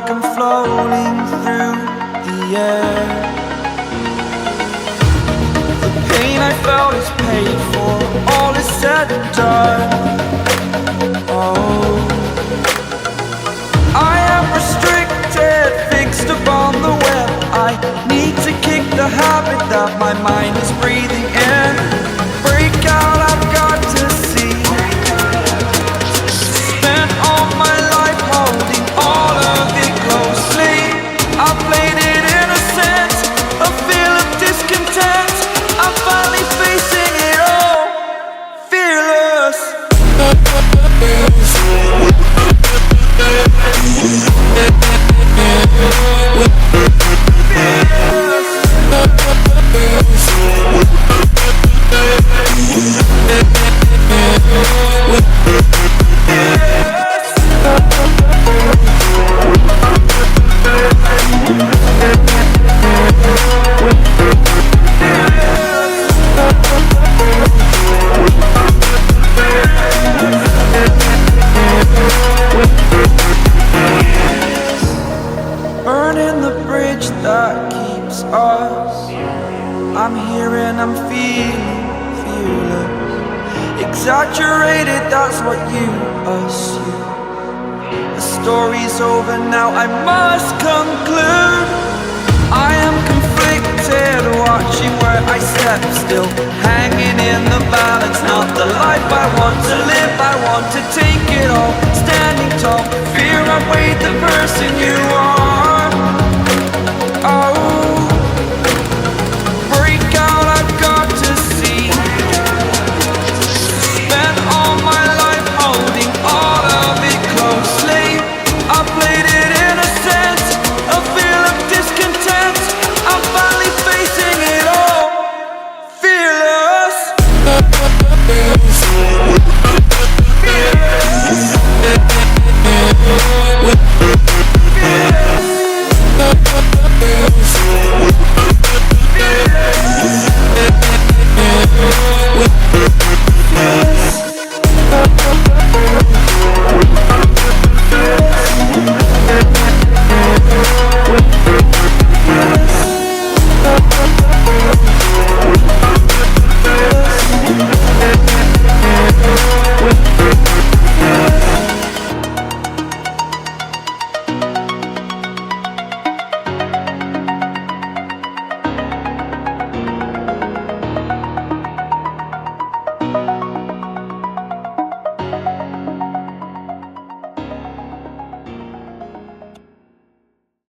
like I'm floating through the air. The pain I felt is paid for, all is said and done. Oh, I am restricted, fixed upon the web. I need to kick the habit that my mind is breathing in. Break out, I've got to see. Spent all my life holding all of it closely. I played it innocent, a feel of discontent. I'm finally facing it all, fearless. Burning the bridge that keeps us. I'm here and I'm feeling fearless. Exaggerated, that's what you assume. The story's over now, I must conclude. I am conflicted, watching where I step still, hanging in the balance. Not the life I want to live, I want to take it all. Standing tall, fear I weighed the person you are.